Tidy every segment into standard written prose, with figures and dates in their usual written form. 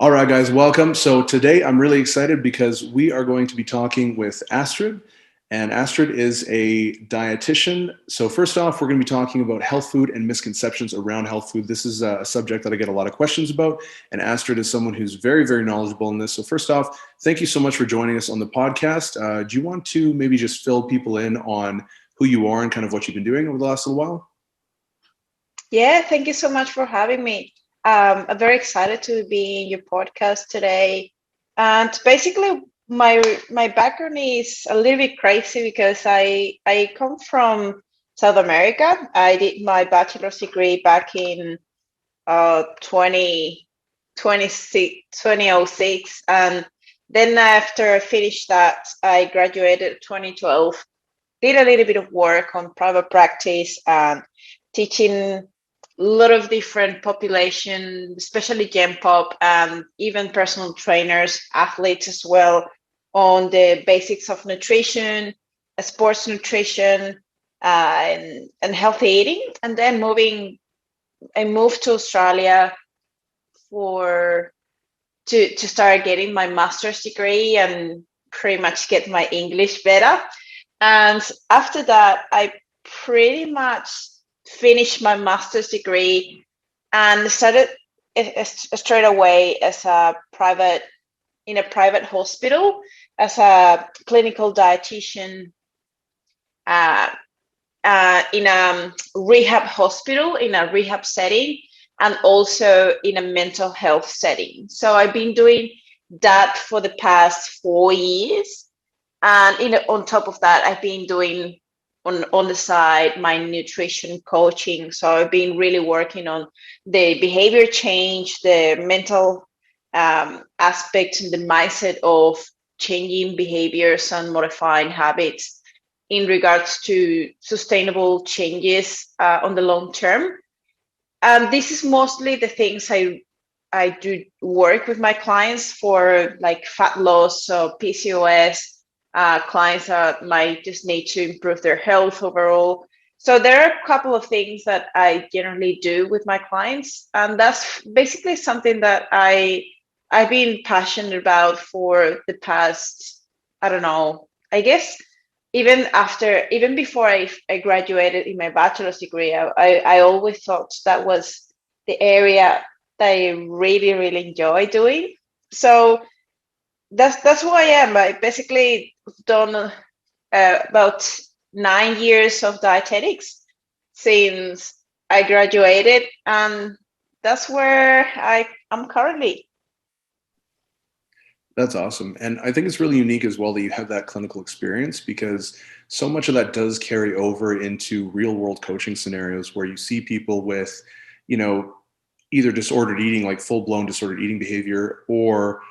All right, guys, welcome. So today I'm really excited because we are going to be talking with Astrid, and Astrid is a dietitian. So first off, we're going to be talking about health food and misconceptions around health food. This is a subject that I get a lot of questions about, and Astrid is someone who's very, very knowledgeable in this. So first off, thank you so much for joining us on the podcast. Do you want to maybe just fill people in on who you are and kind of what you've been doing over the last little while? Yeah, thank you so much for having me. I'm very excited to be in your podcast today. And basically, my background is a little bit crazy because I come from South America. I did my bachelor's degree back in 2006, and then after I finished that, I graduated 2012. Did a little bit of work on private practice and teaching a lot of different population, especially Gen Pop and even personal trainers, athletes as well, on the basics of nutrition, sports nutrition, and healthy eating. And then I moved to Australia for to start getting my master's degree and pretty much get my English better. And after that, I pretty much finished my master's degree and started straight away as a private in a private hospital as a clinical dietitian uh, in a rehab hospital, in a rehab setting, and also in a mental health setting. So I've been doing that for the past 4 years. And on top of that, I've been doing on the side my nutrition coaching. So I've been really working on the behavior change, the mental aspect, and the mindset of changing behaviors and modifying habits in regards to sustainable changes on the long term. And this is mostly the things I do work with my clients for, like fat loss, so PCOS, clients that might just need to improve their health overall. So there are a couple of things that I generally do with my clients, and that's basically something that I've been passionate about for the past, I don't know, I guess even before I graduated in my bachelor's degree, I always thought that was the area that I really, really enjoy doing. So that's who I am. I basically done about 9 years of dietetics since I graduated, and that's where I am currently. That's awesome. And I think it's really unique as well that you have that clinical experience because so much of that does carry over into real world coaching scenarios where you see people with, you know, either disordered eating, like full blown disordered eating behavior, or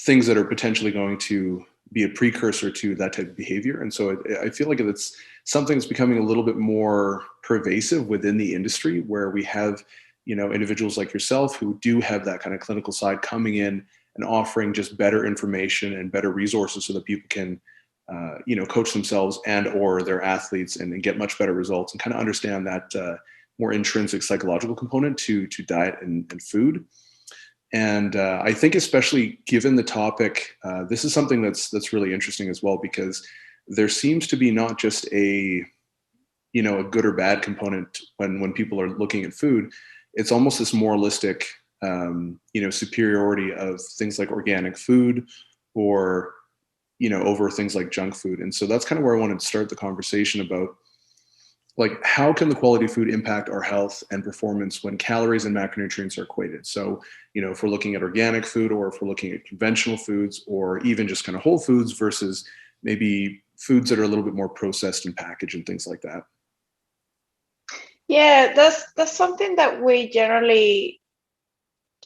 things that are potentially going to be a precursor to that type of behavior. And so I feel like it's something that's becoming a little bit more pervasive within the industry where we have, individuals like yourself who do have that kind of clinical side coming in and offering just better information and better resources so that people can, coach themselves and or their athletes and get much better results and kind of understand that more intrinsic psychological component to diet and food. And I think, especially given the topic, this is something that's really interesting as well because there seems to be not just a good or bad component when people are looking at food. It's almost this moralistic, superiority of things like organic food or over things like junk food. And so that's kind of where I wanted to start the conversation about, like, how can the quality of food impact our health and performance when calories and macronutrients are equated? So, if we're looking at organic food or if we're looking at conventional foods or even just kind of whole foods versus maybe foods that are a little bit more processed and packaged and things like that. Yeah, that's something that we generally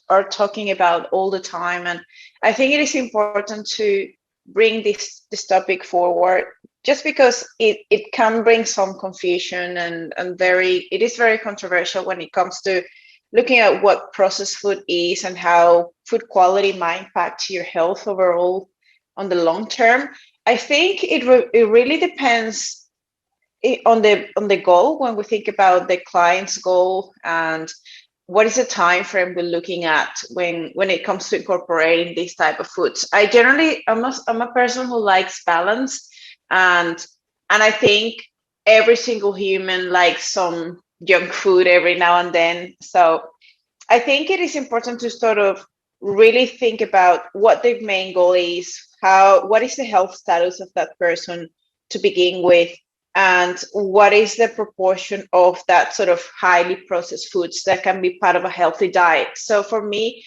are talking about all the time, and I think it is important to bring this topic forward just because it can bring some confusion and it is very controversial when it comes to looking at what processed food is and how food quality might impact your health overall on the long term. I think it really depends on the goal when we think about the client's goal and what is the time frame we're looking at when it comes to incorporating these type of foods? I'm a person who likes balance, and I think every single human likes some junk food every now and then. So I think it is important to sort of really think about what the main goal is, what is the health status of that person to begin with, and what is the proportion of that sort of highly processed foods that can be part of a healthy diet. So for me,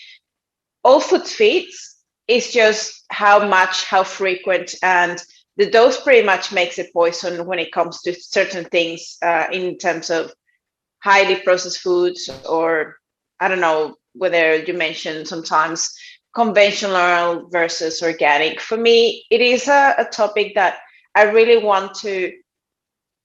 all food fits. It's just how much, how frequent, and the dose pretty much makes a poison when it comes to certain things in terms of highly processed foods, or I don't know whether you mentioned sometimes conventional versus organic. For me, it is a topic that I really want to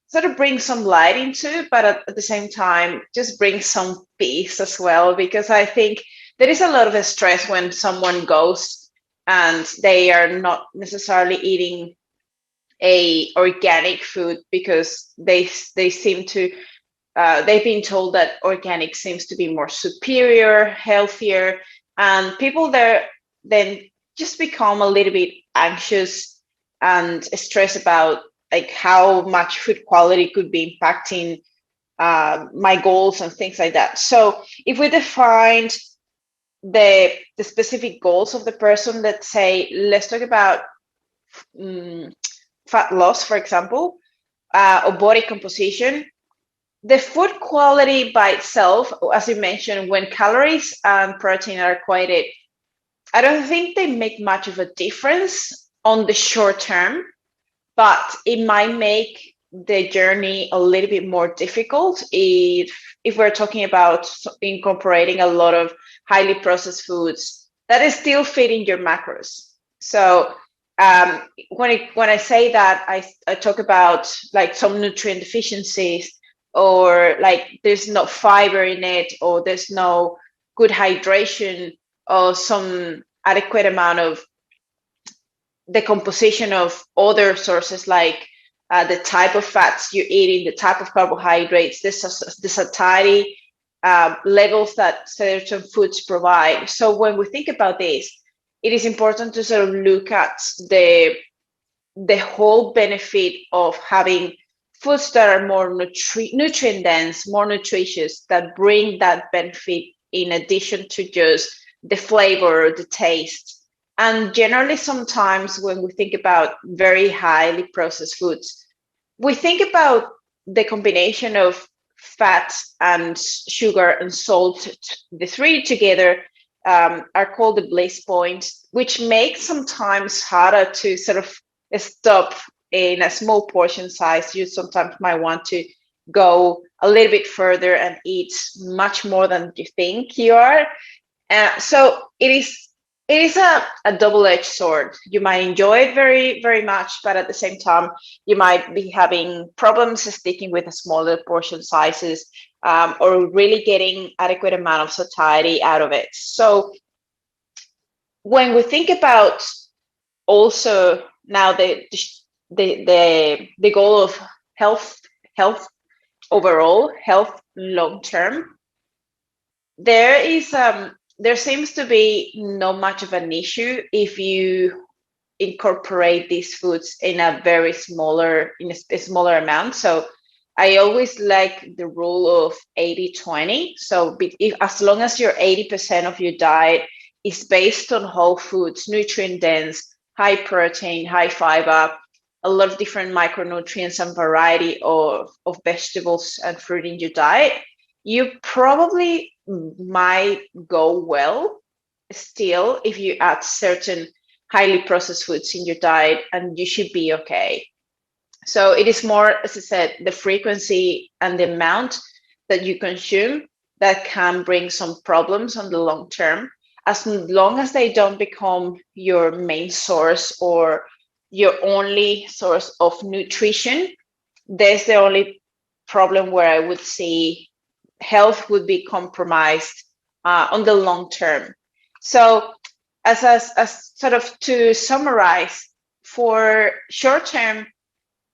sort of bring some light into, but at the same time, just bring some peace as well, because I think there is a lot of stress when someone goes and they are not necessarily eating a organic food because they seem to they've been told that organic seems to be more superior, healthier, and people there then just become a little bit anxious and stressed about like how much food quality could be impacting my goals and things like that. So if we defined the specific goals of the person, let's say, let's talk about fat loss, for example, or body composition. The food quality by itself, as you mentioned, when calories and protein are equated, I don't think they make much of a difference on the short term, but it might make the journey a little bit more difficult if we're talking about incorporating a lot of highly processed foods that is still fitting your macros. So when I say that, I talk about like some nutrient deficiencies, or like there's no fiber in it, or there's no good hydration, or some adequate amount of the composition of other sources, like the type of fats you're eating, the type of carbohydrates, the satiety levels that certain foods provide. So when we think about this, it is important to sort of look at the whole benefit of having foods that are more nutrient dense, more nutritious, that bring that benefit in addition to just the flavor, the taste. And generally, sometimes when we think about very highly processed foods, we think about the combination of fat and sugar and salt. The three together are called the bliss point, which makes sometimes harder to sort of stop in a small portion size. You sometimes might want to go a little bit further and eat much more than you think you are. So it is a double-edged sword. You might enjoy it very, very much, but at the same time, you might be having problems sticking with the smaller portion sizes, or really getting adequate amount of satiety out of it. So when we think about also now the goal of health overall, health long term, there seems to be not much of an issue if you incorporate these foods in a smaller amount. So I always like the rule of 80-20. So as long as your 80% of your diet is based on whole foods, nutrient dense, high protein, high fiber, a lot of different micronutrients and variety of vegetables and fruit in your diet, you probably might go well still if you add certain highly processed foods in your diet, and you should be okay. So it is more, as I said, the frequency and the amount that you consume that can bring some problems on the long term. As long as they don't become your main source or your only source of nutrition, there's the only problem where I would see health would be compromised on the long term. So as sort of to summarize, for short term,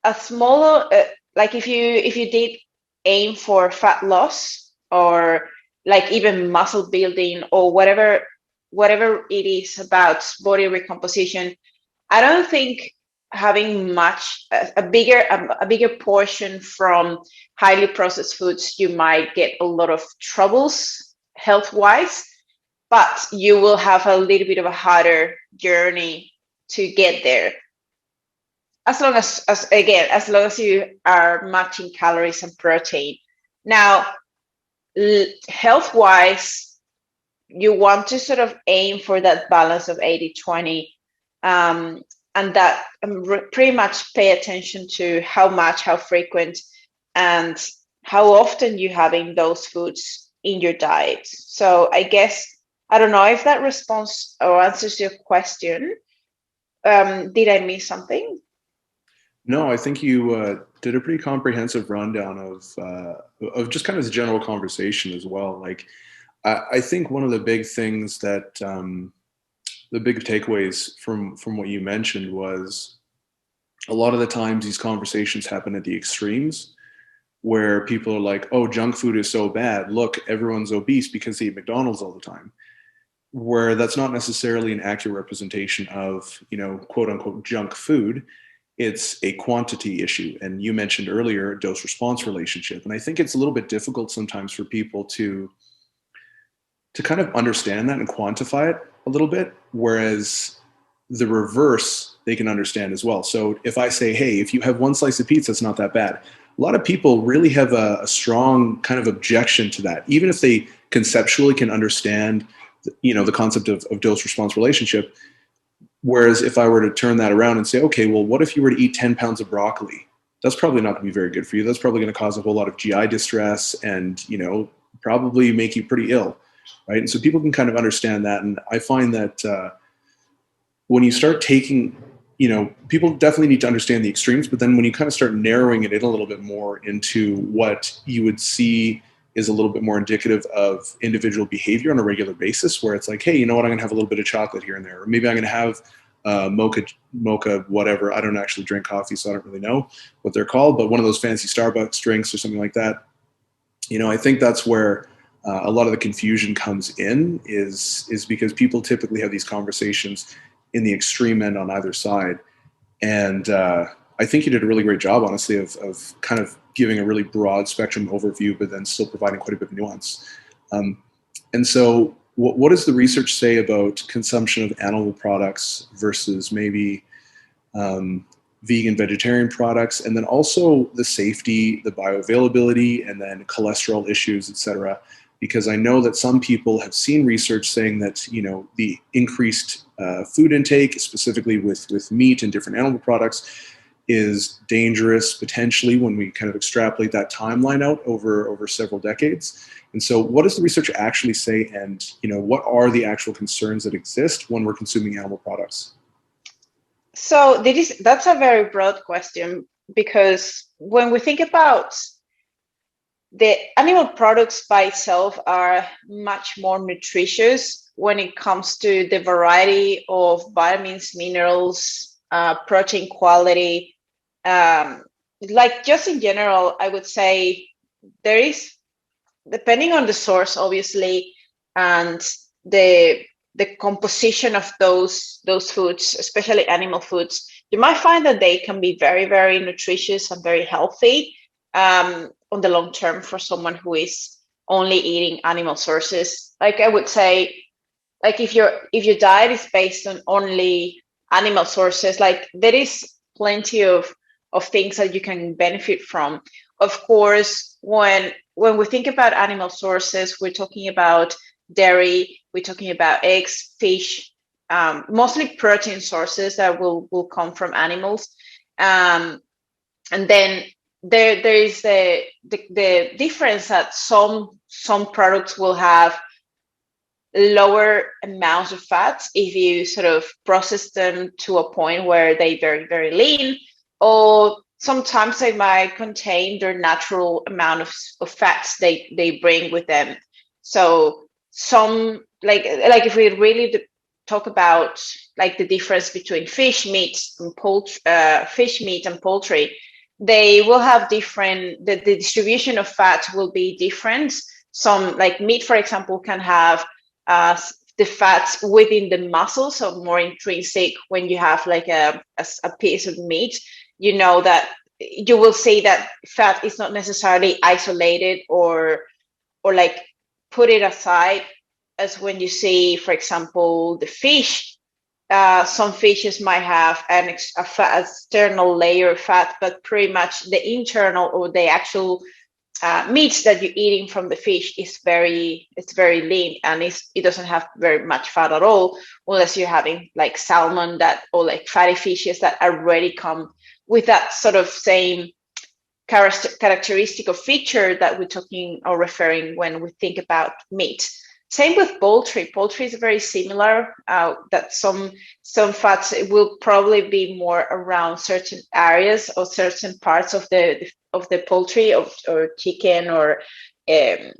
a smaller like if you did aim for fat loss, or like even muscle building or whatever it is about body recomposition, I don't think having a bigger portion from highly processed foods, you might get a lot of troubles health wise, but you will have a little bit of a harder journey to get there. As long as long as you are matching calories and protein. Now, health wise, you want to sort of aim for that balance of 80-20, and that pretty much pay attention to how much, how frequent, and how often you having those foods in your diet. So I guess, I don't know if that responds or answers your question. Did I miss something? No, I think you did a pretty comprehensive rundown of just kind of the general conversation as well. Like, I think one of the big things that the big takeaways from what you mentioned was a lot of the times these conversations happen at the extremes, where people are like, "Oh, junk food is so bad. Look, everyone's obese because they eat McDonald's all the time." Where that's not necessarily an accurate representation of, quote unquote junk food. It's a quantity issue. And you mentioned earlier dose response relationship. And I think it's a little bit difficult sometimes for people to kind of understand that and quantify it a little bit. Whereas the reverse, they can understand as well. So if I say, hey, if you have one slice of pizza, it's not that bad. A lot of people really have a strong kind of objection to that, even if they conceptually can understand, the concept of dose response relationship. Whereas if I were to turn that around and say, okay, well, what if you were to eat 10 pounds of broccoli? That's probably not going to be very good for you. That's probably going to cause a whole lot of GI distress and, probably make you pretty ill, right? And so people can kind of understand that. And I find that when you start taking, people definitely need to understand the extremes, but then when you kind of start narrowing it in a little bit more into what you would see is a little bit more indicative of individual behavior on a regular basis, where it's like, hey, you know what, I'm going to have a little bit of chocolate here and there, or maybe I'm going to have mocha, whatever. I don't actually drink coffee, so I don't really know what they're called, but one of those fancy Starbucks drinks or something like that. I think that's where a lot of the confusion comes in, is because people typically have these conversations in the extreme end on either side. And I think you did a really great job, honestly, of kind of giving a really broad spectrum overview, but then still providing quite a bit of nuance. And so what does the research say about consumption of animal products versus maybe vegan, vegetarian products, and then also the safety, the bioavailability, and then cholesterol issues, et cetera? Because I know that some people have seen research saying that, the increased food intake, specifically with meat and different animal products, is dangerous potentially when we kind of extrapolate that timeline out over several decades. And so what does the research actually say? And, what are the actual concerns that exist when we're consuming animal products? So that's a very broad question, because when we think about the animal products by itself are much more nutritious when it comes to the variety of vitamins, minerals, protein quality. Like just in general, I would say there is, depending on the source, obviously, and the composition of those foods, especially animal foods, you might find that they can be very, very nutritious and very healthy on the long term for someone who is only eating animal sources. Like I would say, like if your diet is based on only animal sources, like there is plenty of things that you can benefit from. Of course, when we think about animal sources, we're talking about dairy, we're talking about eggs, fish, mostly protein sources that will come from animals. And then there is the difference that some products will have lower amounts of fats if you sort of process them to a point where they very, very lean, or sometimes they might contain their natural amount of fats they bring with them. So some, like if we really talk about like the difference between fish meat and poultry, they will have different, the distribution of fat will be different some, like meat, for example, can have the fats within the muscle, so more intrinsic. When you have like a piece of meat, you know that you will see that fat is not necessarily isolated or like put it aside, as when you see, for example, the fish. Some fishes might have a fat, external layer of fat, but pretty much the internal or the actual meats that you're eating from the fish is it's very lean, and it doesn't have very much fat at all, unless you're having like salmon that, or like fatty fishes that already come with that sort of same characteristic or feature that we're talking or referring when we think about meat. Same with poultry. Poultry is very similar. That some fats will probably be more around certain areas or certain parts of the poultry or chicken or I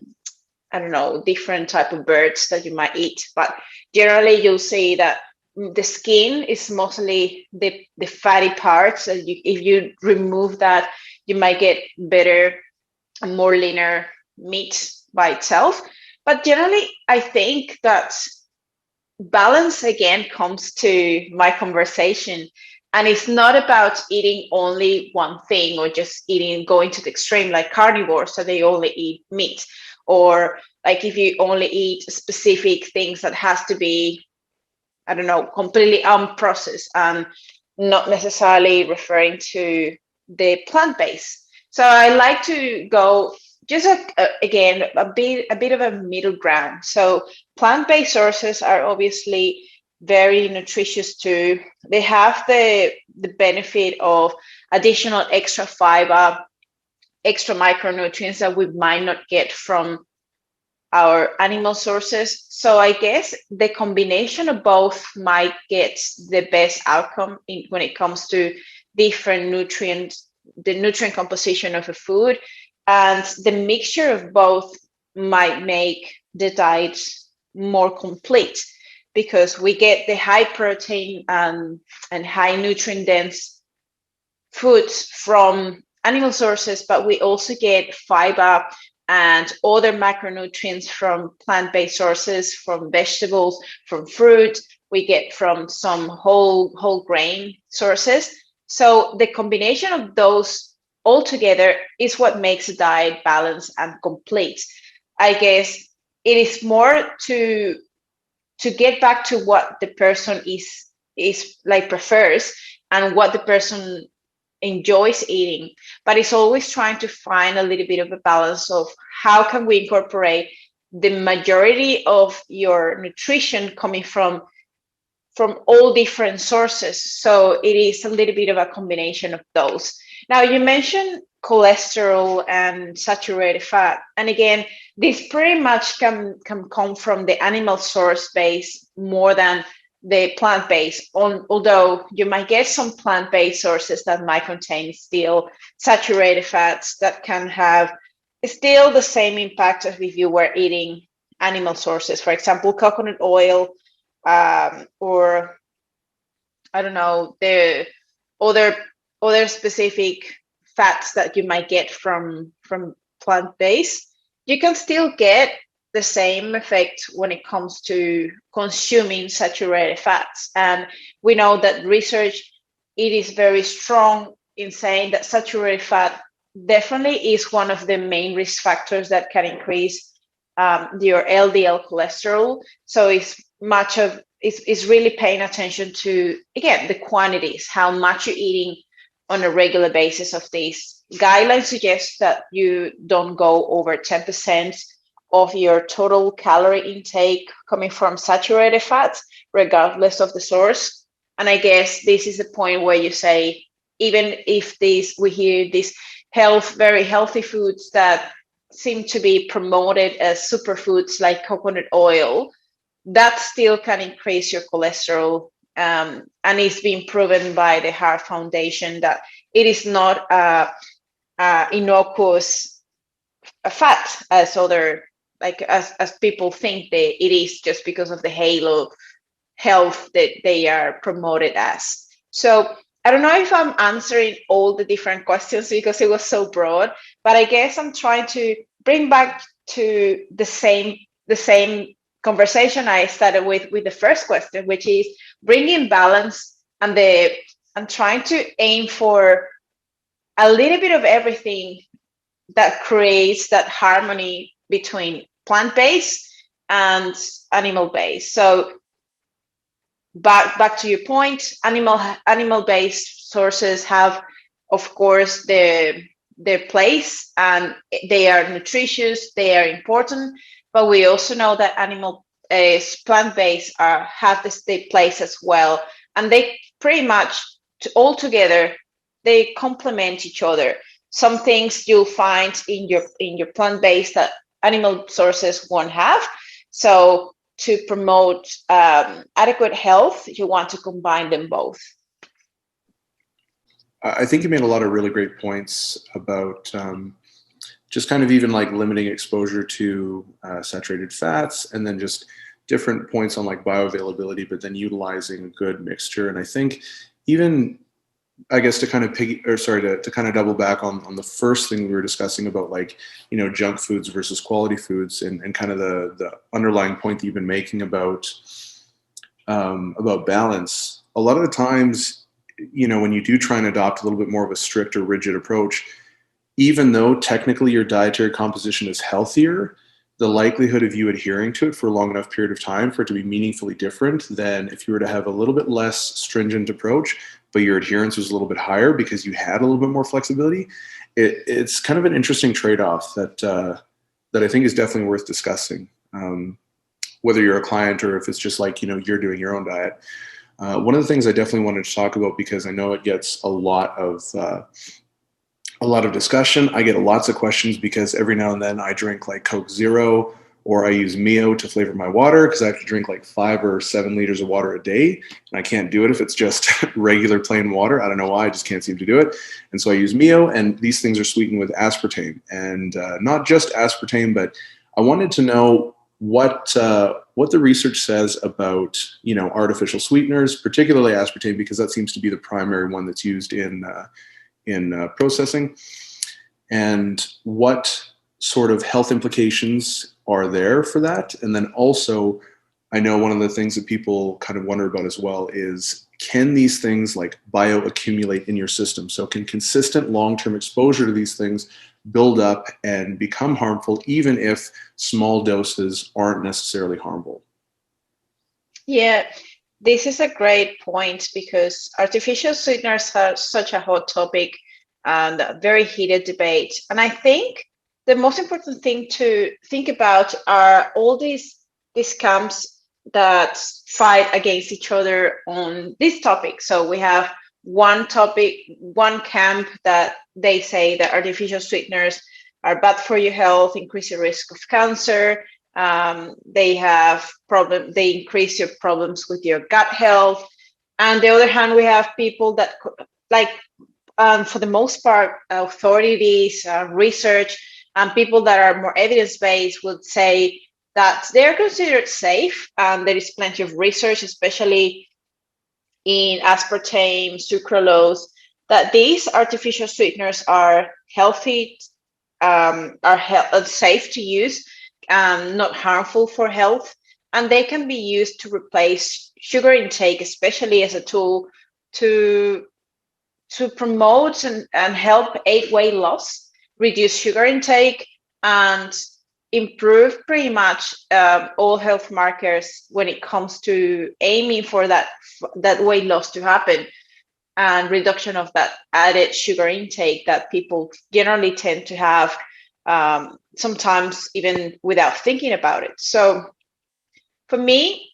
don't know, different type of birds that you might eat. But generally, you'll see that the skin is mostly the fatty parts. If you remove that, you might get better and more leaner meat by itself. But generally, I think that balance again comes to my conversation. And it's not about eating only one thing or just going to the extreme like carnivores, so they only eat meat. Or like if you only eat specific things that has to be, I don't know, completely unprocessed and not necessarily referring to the plant-based. So I like to go just again a bit of a middle ground. So plant-based sources are obviously very nutritious too. They have the benefit of additional extra fiber, extra micronutrients that we might not get from our animal sources. So I guess the combination of both might get the best outcome when it comes to different nutrients, the nutrient composition of a food, and the mixture of both might make the diet more complete, because we get the high protein and high nutrient dense foods from animal sources, but we also get fiber and other macronutrients from plant-based sources, from vegetables, from fruit. We get from some whole grain sources. So the combination of those all together is what makes a diet balanced and complete. I guess it is more to get back to what the person is like prefers and what the person enjoys eating, but it's always trying to find a little bit of a balance of how can we incorporate the majority of your nutrition coming from all different sources. So it is a little bit of a combination of those. Now, you mentioned cholesterol and saturated fat, and again, this pretty much can come from the animal source base more than the plant-based, although you might get some plant-based sources that might contain still saturated fats that can have still the same impact as if you were eating animal sources. For example, coconut oil, or I don't know, the other specific fats that you might get from plant-based. You can still get the same effect when it comes to consuming saturated fats. And we know that research, it is very strong in saying that saturated fat definitely is one of the main risk factors that can increase your LDL cholesterol. So it's really paying attention to, again, the quantities, how much you're eating on a regular basis of these. Guidelines suggest that you don't go over 10% of your total calorie intake coming from saturated fats, regardless of the source. And I guess this is the point where you say, even if we hear these very healthy foods that seem to be promoted as superfoods like coconut oil, that still can increase your cholesterol. And it's been proven by the Heart Foundation that it is not innocuous fat as as people think it is, just because of the halo health that they are promoted as. So I don't know if I'm answering all the different questions because it was so broad, but I guess I'm trying to bring back to the same conversation I started with the first question, which is bringing balance and trying to aim for a little bit of everything that creates that harmony between plant-based and animal-based. So back to your point, animal-based sources have, of course, their place, and they are nutritious, they are important, but we also know that plant-based have their place as well, and they pretty much all together they complement each other. Some things you'll find in your plant-based that animal sources won't have. So to promote adequate health, you want to combine them both. I think you made a lot of really great points about just kind of even like limiting exposure to saturated fats, and then just different points on like bioavailability, but then utilizing a good mixture. And I think even, I guess, to kind of to kind of double back on the first thing we were discussing about, like, junk foods versus quality foods, and kind of the underlying point that you've been making about balance. A lot of the times, when you do try and adopt a little bit more of a strict or rigid approach, even though technically your dietary composition is healthier, the likelihood of you adhering to it for a long enough period of time for it to be meaningfully different than if you were to have a little bit less stringent approach, but your adherence was a little bit higher because you had a little bit more flexibility. It's kind of an interesting trade-off that I think is definitely worth discussing, whether you're a client or if it's just like, you're doing your own diet. One of the things I definitely wanted to talk about, because I know it gets a lot of discussion. I get lots of questions because every now and then I drink like Coke Zero, or I use Mio to flavor my water, because I have to drink like 5 or 7 liters of water a day, and I can't do it if it's just regular plain water. I don't know why, I just can't seem to do it. And so I use Mio, and these things are sweetened with aspartame, and not just aspartame, but I wanted to know what the research says about artificial sweeteners, particularly aspartame, because that seems to be the primary one that's used in processing, and what sort of health implications are there for that. And then also, I know one of the things that people kind of wonder about as well is, can these things like bioaccumulate in your system? So can consistent long-term exposure to these things build up and become harmful, even if small doses aren't necessarily harmful? Yeah, this is a great point, because artificial sweeteners are such a hot topic and a very heated debate. And I think the most important thing to think about are all these camps that fight against each other on this topic. So we have one camp that they say that artificial sweeteners are bad for your health, increase your risk of cancer. They increase your problems with your gut health. And the other hand, we have people that, like, for the most part, authorities, research, and people that are more evidence-based would say that they're considered safe, and there is plenty of research, especially in aspartame, sucralose, that these artificial sweeteners are healthy, safe to use, not harmful for health, and they can be used to replace sugar intake, especially as a tool to promote and help aid weight loss, reduce sugar intake, and improve pretty much all health markers when it comes to aiming for that weight loss to happen, and reduction of that added sugar intake that people generally tend to have, sometimes even without thinking about it. So for me,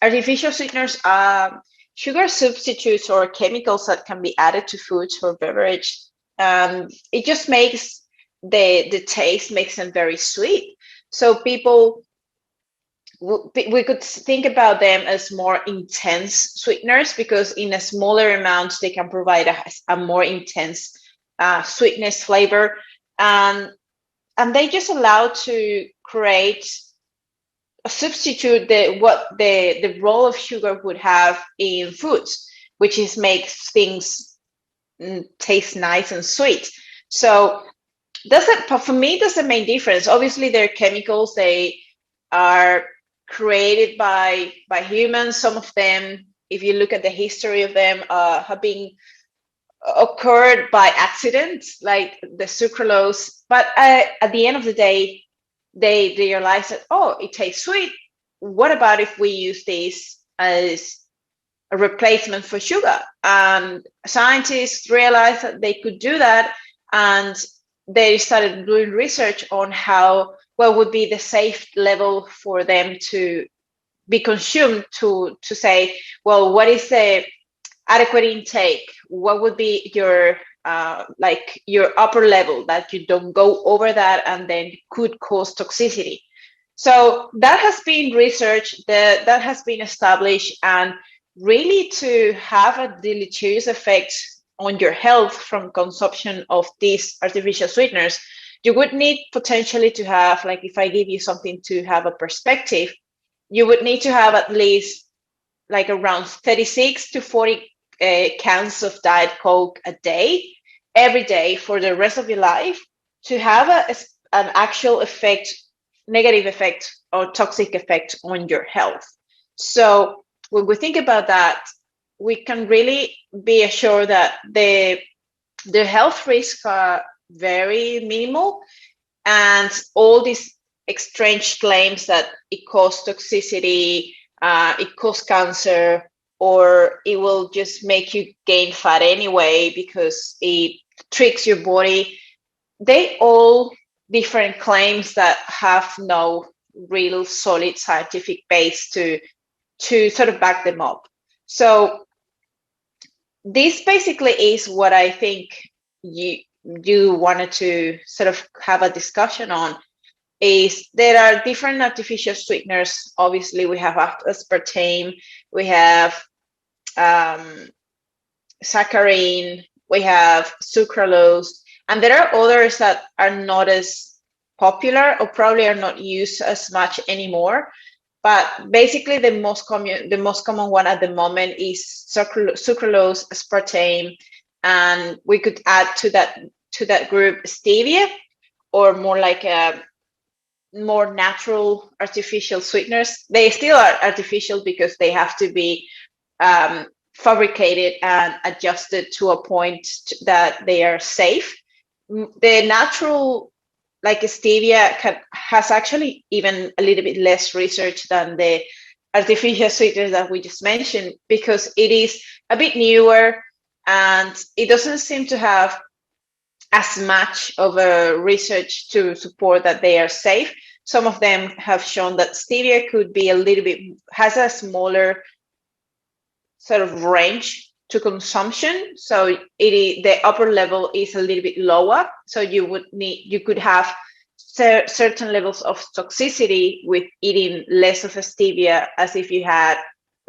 artificial sweeteners are sugar substitutes or chemicals that can be added to foods or beverage. It just makes the taste makes them very sweet. So people, we could think about them as more intense sweeteners, because in a smaller amounts they can provide a more intense sweetness flavor, and they just allow to create a substitute the role of sugar would have in foods, which is makes things taste nice and sweet. So for me, that's the main difference. Obviously, they're chemicals. They are created by humans. Some of them, if you look at the history of them, have been occurred by accidents, like the sucralose. But at the end of the day, they realize that, oh, it tastes sweet. What about if we use this as a replacement for sugar? And scientists realized that they could do that, and they started doing research on what would be the safe level for them to be consumed, to say, well, what is the adequate intake? What would be your like your upper level that you don't go over that and then could cause toxicity? So that has been researched, that has been established, and really to have a deleterious effect on your health from consumption of these artificial sweeteners, you would need potentially to have, like, if I give you something to have a perspective, you would need to have at least like around 36 to 40 cans of Diet Coke a day, every day for the rest of your life, to have an actual effect, negative effect or toxic effect on your health. So when we think about that, we can really be assured that the health risks are very minimal, and all these strange claims that it causes toxicity, it causes cancer, or it will just make you gain fat anyway because it tricks your body. They all different claims that have no real solid scientific base to sort of back them up. So this basically is what I think you wanted to sort of have a discussion on. Is there are different artificial sweeteners. Obviously, we have aspartame, we have saccharin, we have sucralose, and there are others that are not as popular or probably are not used as much anymore. But basically, the most common one at the moment is sucralose, aspartame, and we could add to that group stevia, or more like a more natural artificial sweeteners. They still are artificial because they have to be fabricated and adjusted to a point that they are safe. The natural, like stevia, has actually even a little bit less research than the artificial sweeteners that we just mentioned, because it is a bit newer and it doesn't seem to have as much of a research to support that they are safe. Some of them have shown that stevia could be has a smaller sort of range to consumption. So the upper level is a little bit lower. So you could have certain levels of toxicity with eating less of a stevia, as if you had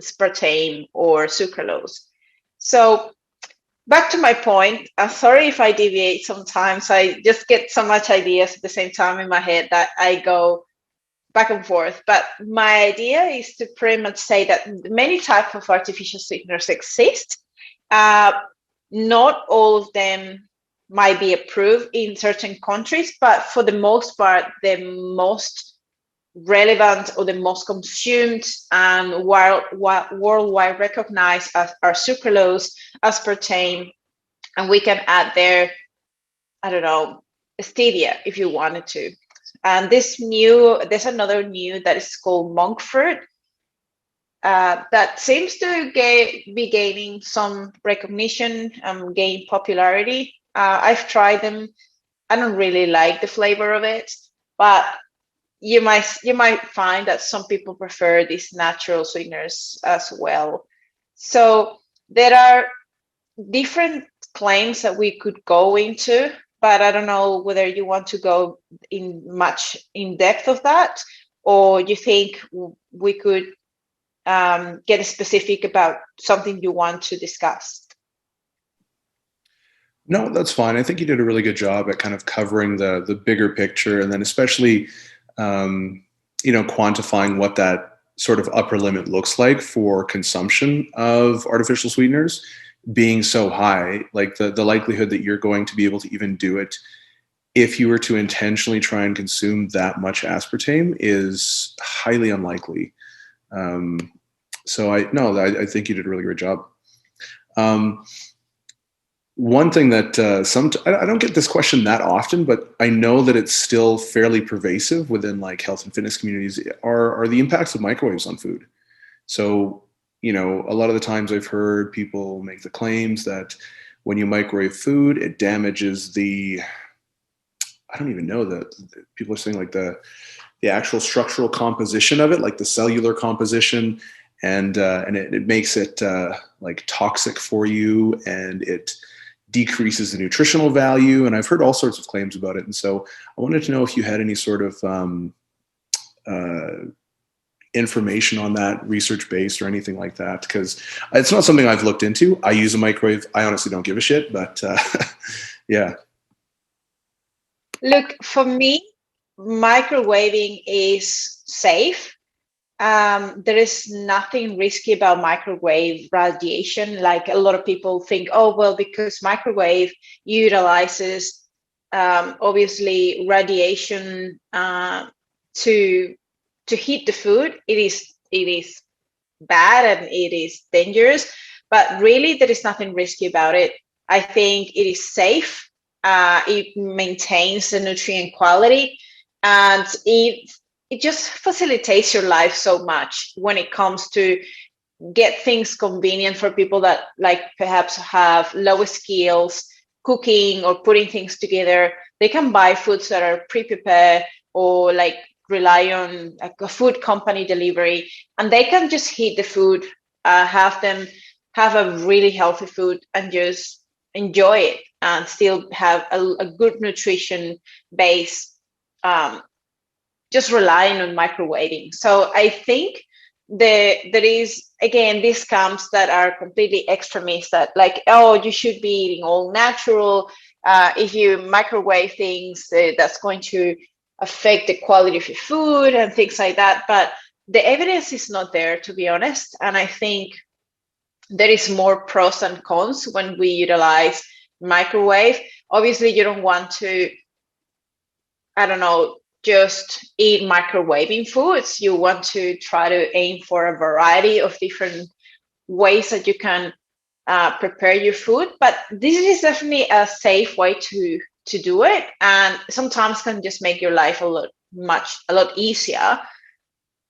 aspartame or sucralose. So back to my point, sorry if I deviate sometimes. I just get so much ideas at the same time in my head that I go back and forth. But my idea is to pretty much say that many types of artificial sweeteners exist. Not all of them might be approved in certain countries, but for the most part, the most relevant or the most consumed and worldwide recognized are sucralose, aspartame, and we can add there, I don't know, stevia if you wanted to. And there's another new that is called monk fruit that seems to be gaining some recognition and gain popularity. I've tried them. I don't really like the flavor of it, but you might find that some people prefer these natural sweeteners as well. So there are different claims that we could go into, but I don't know whether you want to go in depth of that, or you think we could get specific about something you want to discuss. No, that's fine. I think you did a really good job at kind of covering the bigger picture, and then especially quantifying what that sort of upper limit looks like for consumption of artificial sweeteners being so high. Like the likelihood that you're going to be able to even do it if you were to intentionally try and consume that much aspartame is highly unlikely. So I think you did a really great job. One thing that I don't get this question that often, but I know that it's still fairly pervasive within like health and fitness communities are the impacts of microwaves on food. So, a lot of the times I've heard people make the claims that when you microwave food, it damages I don't even know that people are saying like the actual structural composition of it, like the cellular composition, and it makes it like toxic for you, and it decreases the nutritional value. And I've heard all sorts of claims about it. And so I wanted to know if you had any sort of information on that, research based or anything like that, because it's not something I've looked into. I use a microwave. I honestly don't give a shit, but yeah. Look, for me, microwaving is safe. There is nothing risky about microwave radiation. Like a lot of people think, oh, well, because microwave utilizes obviously radiation to heat the food. It is bad and it is dangerous, but really there is nothing risky about it. I think it is safe. It maintains the nutrient quality, and it just facilitates your life so much when it comes to get things convenient for people that like perhaps have lower skills cooking or putting things together. They can buy foods that are pre-prepared or like rely on a food company delivery, and they can just heat the food, have a really healthy food and just enjoy it and still have a good nutrition base, just relying on microwaving. So I think there is, again, these camps that are completely extremist, that like, oh, you should be eating all natural. If you microwave things, that's going to affect the quality of your food and things like that. But the evidence is not there, to be honest. And I think there is more pros and cons when we utilize microwave. Obviously, you don't want to, I don't know, just eat microwaving foods. You want to try to aim for a variety of different ways that you can prepare your food. But this is definitely a safe way to do it, and sometimes can just make your life a lot easier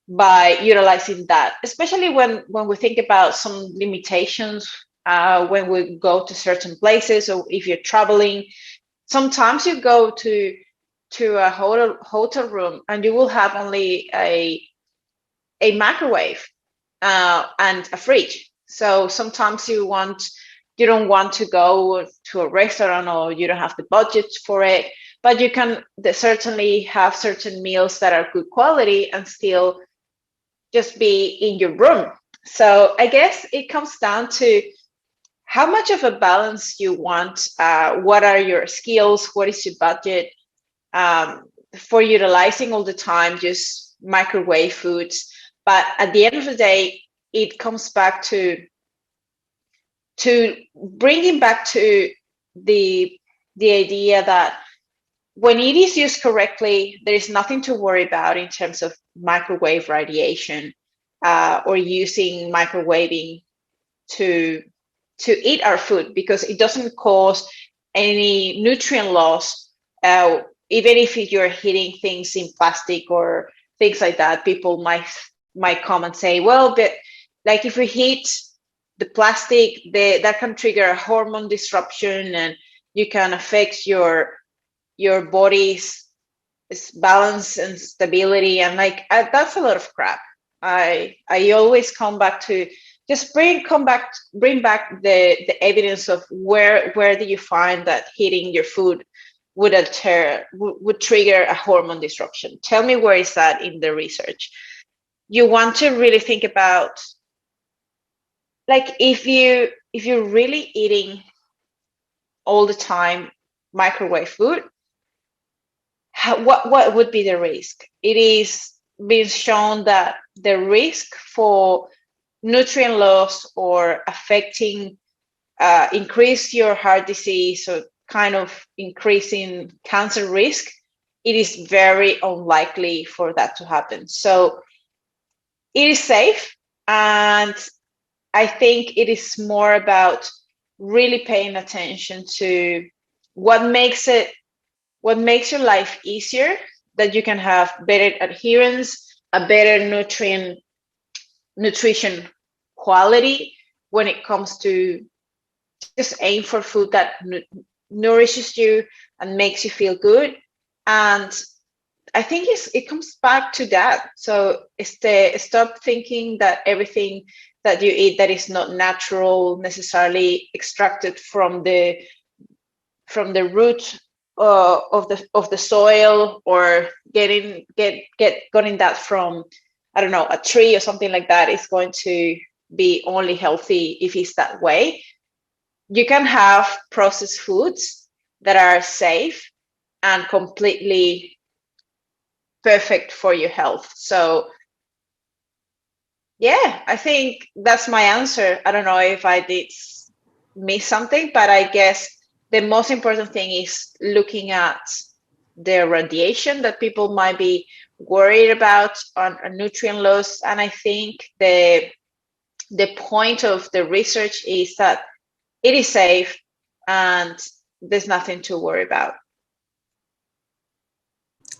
by utilizing that, especially when we think about some limitations when we go to certain places, or if you're traveling. Sometimes you go to a hotel room and you will have only a microwave and a fridge. So sometimes you don't want to go to a restaurant, or you don't have the budget for it, but you can certainly have certain meals that are good quality and still just be in your room. So I guess it comes down to how much of a balance you want, what are your skills, what is your budget, for utilizing all the time just microwave foods. But at the end of the day, it comes back to bringing back to the idea that when it is used correctly, there is nothing to worry about in terms of microwave radiation, or using microwaving to eat our food, because it doesn't cause any nutrient loss. Even if you're heating things in plastic or things like that, people might come and say, well, but like if we heat the plastic, that can trigger a hormone disruption, and you can affect your body's balance and stability. And like that's a lot of crap. I always come back to just bring back the evidence of where do you find that heating your food would trigger a hormone disruption. Tell me, where is that in the research? You want to really think about, like, if you're really eating all the time microwave food, what would be the risk? It is being shown that the risk for nutrient loss or affecting increase your heart disease or kind of increasing cancer risk, it is very unlikely for that to happen. So it is safe, and I think it is more about really paying attention to what makes your life easier, that you can have better adherence, a better nutrition quality when it comes to just aim for food that nourishes you and makes you feel good. And I think it comes back to that. So stop thinking that everything that you eat that is not natural, necessarily extracted from the root of the soil, or getting that from, I don't know, a tree or something like that, is going to be only healthy if it's that way. You can have processed foods that are safe and completely perfect for your health. So yeah, I think that's my answer. I don't know if I did miss something, but I guess the most important thing is looking at the radiation that people might be worried about on nutrient loss. And I think the point of the research is that it is safe and there's nothing to worry about.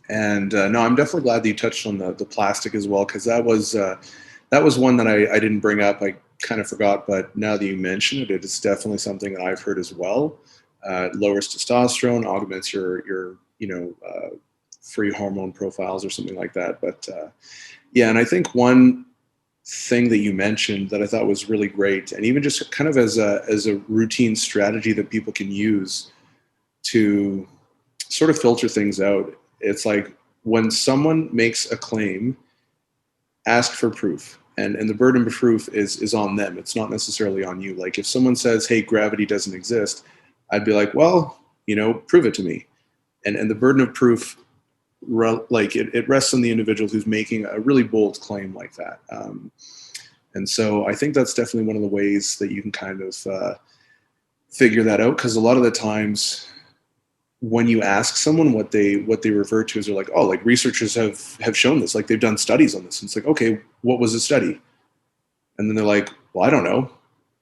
And no, I'm definitely glad that you touched on the plastic as well, because that was one that I didn't bring up. I kind of forgot, but now that you mention it, it's definitely something that I've heard as well. It lowers testosterone, augments your free hormone profiles or something like that. But yeah, and I think one thing that you mentioned that I thought was really great, and even just kind of as a routine strategy that people can use to sort of filter things out. It's like when someone makes a claim, ask for proof. And the burden of proof is on them. It's not necessarily on you. Like if someone says, hey, gravity doesn't exist, I'd be like, well, prove it to me. And the burden of proof, like it rests on the individual who's making a really bold claim like that. And so I think that's definitely one of the ways that you can kind of figure that out, because a lot of the times when you ask someone what they refer to as, they're like, oh, like researchers have shown this, like they've done studies on this. And it's like, okay, what was the study? And then they're like, well, I don't know.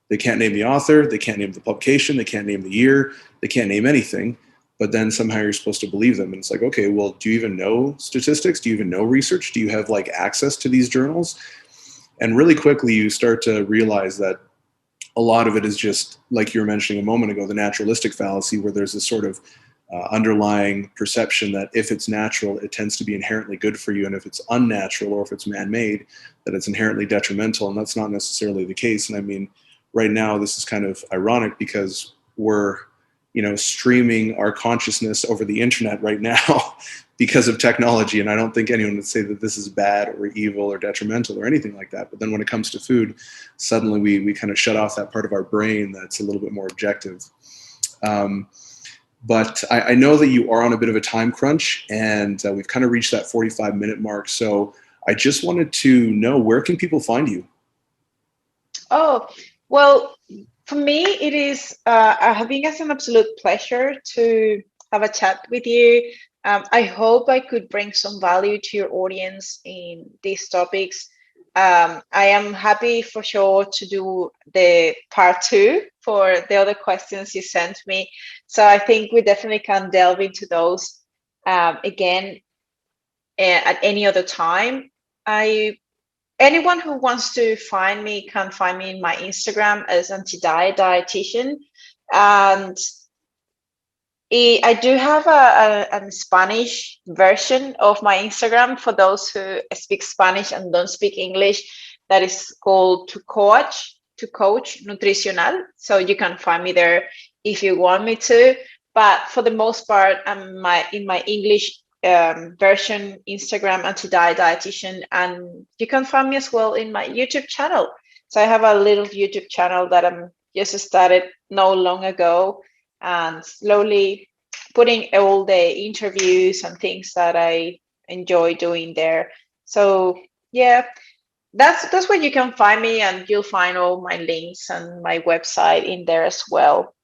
They can't name the author, they can't name the publication, they can't name the year, they can't name anything. But then somehow you're supposed to believe them. And it's like, okay, well, do you even know statistics? Do you even know research? Do you have like access to these journals? And really quickly you start to realize that a lot of it is just, like you were mentioning a moment ago, the naturalistic fallacy, where there's this sort of underlying perception that if it's natural, it tends to be inherently good for you, and if it's unnatural or if it's man-made, that it's inherently detrimental. And that's not necessarily the case. And I mean, right now, this is kind of ironic because we're, streaming our consciousness over the internet right now because of technology. And I don't think anyone would say that this is bad or evil or detrimental or anything like that. But then when it comes to food, suddenly we kind of shut off that part of our brain that's a little bit more objective. But I know that you are on a bit of a time crunch, and we've kind of reached that 45-minute mark. So I just wanted to know, where can people find you? Oh, well, for me, it is, I think it's an absolute pleasure to have a chat with you. I hope I could bring some value to your audience in these topics. I am happy for sure to do the part 2 for the other questions you sent me. So I think we definitely can delve into those again at any other time. Anyone who wants to find me can find me in my Instagram as Anti-Diet Dietitian. And I do have a Spanish version of my Instagram for those who speak Spanish and don't speak English. That is called To Coach Nutricional. So you can find me there if you want me to. But for the most part, I'm in my English version Instagram, Anti-Diet Dietitian, and you can find me as well in my YouTube channel. So I have a little YouTube channel that I'm just started not long ago, and slowly putting all the interviews and things that I enjoy doing there. So yeah, that's where you can find me, and you'll find all my links and my website in there as well.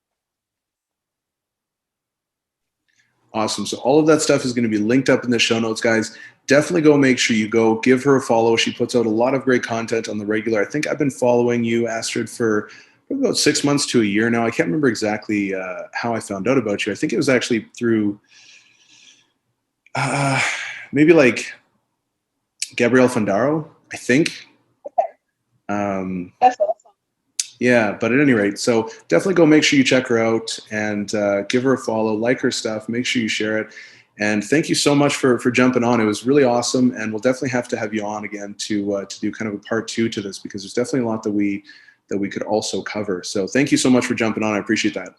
Awesome. So all of that stuff is going to be linked up in the show notes, guys. Definitely go make sure you go give her a follow. She puts out a lot of great content on the regular. I think I've been following you, Astrid, for about 6 months to a year now. I can't remember exactly how I found out about you. I think it was actually through uh, maybe like Gabrielle Fandaro, I think. Um, That's awesome. yeah, but at any rate, so definitely go make sure you check her out and give her a follow, like her stuff, make sure you share it. And thank you so much for jumping on. It was really awesome, and we'll definitely have to have you on again to do kind of a part two to this, because there's definitely a lot that we could also cover. So thank you so much for jumping on. I appreciate that.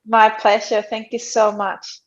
My pleasure. Thank you so much.